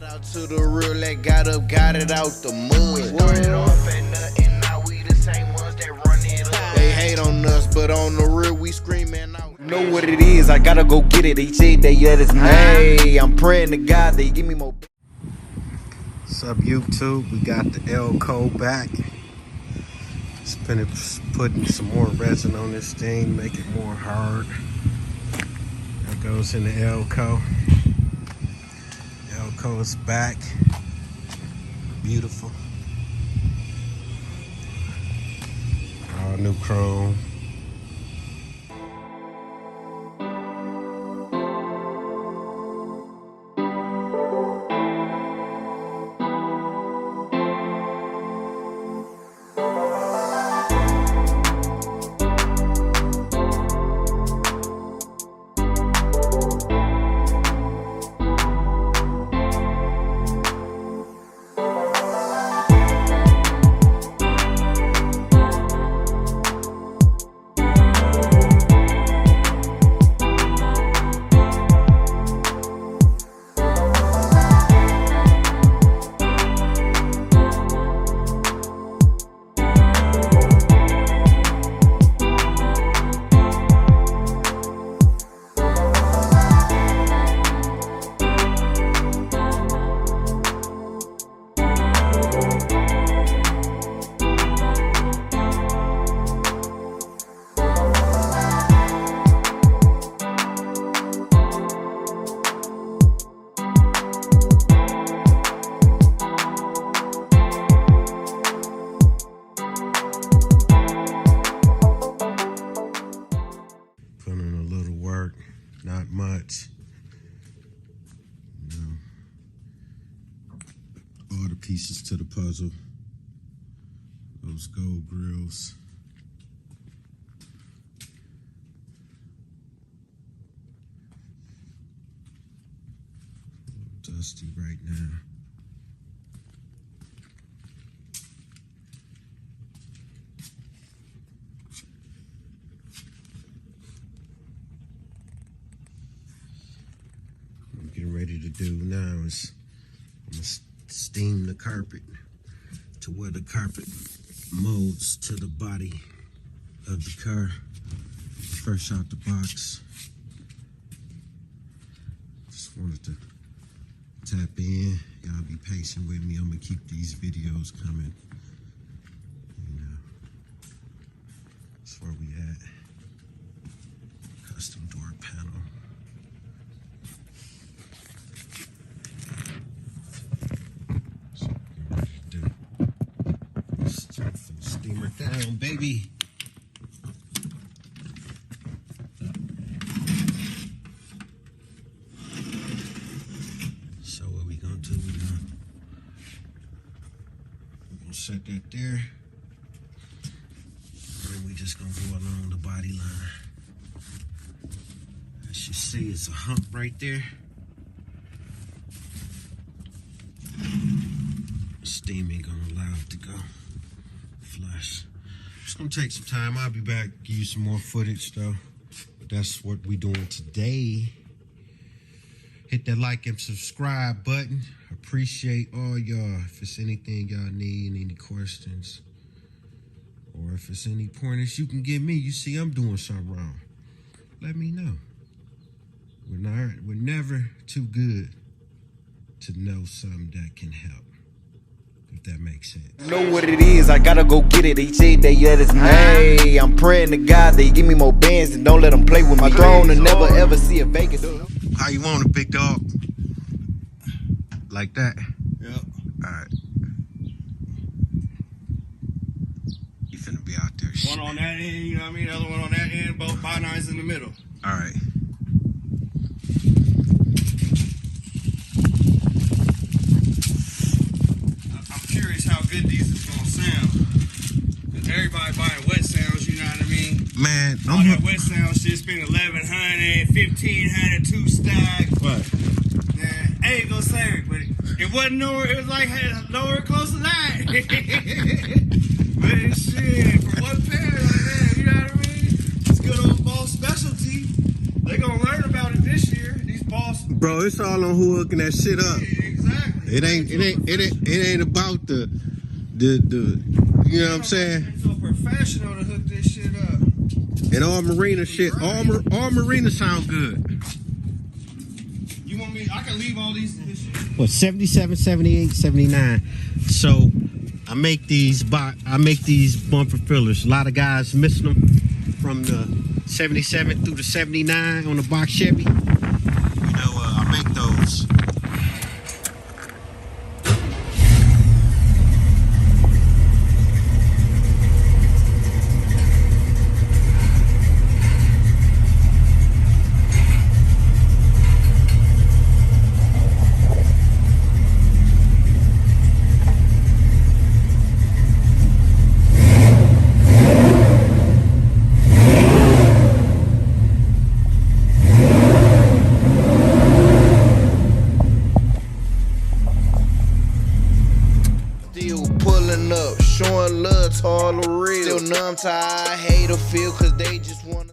Shout out to the real that got up, got it out the mud. We started off at nothing, now we the same ones that run it up. They hate on us, but on the real we screaming out. You know what it is, I gotta go get it. They say that yeah, it's me. I'm praying to God they give me more. What's up, YouTube? We got the Elco back. Putting some more resin on this thing, make it more hard. That goes in the Elco. Elco is back. Beautiful. All new chrome. Not much. You know, all the pieces to the puzzle. Those gold grills. A little dusty right now. Ready to do now is I'm gonna steam the carpet to where the carpet molds to the body of the car fresh out the box. Just wanted to tap in. Y'all be patient with me. I'm gonna keep these videos coming. You know, that's where we at. Custom door panel. Steamer down, baby. So what we gonna do? We're gonna set that there. And we just gonna go along the body line. As you see, it's a hump right there. Steam ain't gonna allow it to go flush. It's gonna take some time. I'll be back, give you some more footage though. But that's what we doing today. Hit that like and subscribe button. Appreciate all y'all. If it's anything y'all need, any questions, or if it's any pointers you can give me, you see I'm doing something wrong, let me know. We're never too good to know something that can help. If that makes sense. You know what it is, I gotta go get it. They say that yeah, it's me. I'm praying to God they give me more bands and don't let them play with my throne and never ever see a Vegas. How you want it, big dog? Like that? Yep. Alright. You finna be out there. One on that end, you know what I mean? The other one on that end, both 5.9s in the middle. Alright. Good these is gonna sound. Cause everybody buying wet sounds, you know what I mean? Man, all that wet sound shit spend 1,100, 1,500, 2 stack. What? Man, I ain't gonna say it, but it wasn't nowhere. It was like nowhere close to that. But shit, for one pair like that, you know what I mean? It's good old ball specialty. They gonna learn about it this year. These balls. Bro, it's all on who hooking that shit up. Yeah, exactly. It ain't about the you know what I'm saying? It's so professional to hook this shit up. And all marina shit, all marina sound good. You want me? I can leave all these. What, 77, 78, 79. So I make these bumper fillers. A lot of guys missing them from the 77 through the 79 on the box Chevy. You know, I make those. Still pulling up, showing love to all the real. Still numb to how I hate or feel, cause they just wanna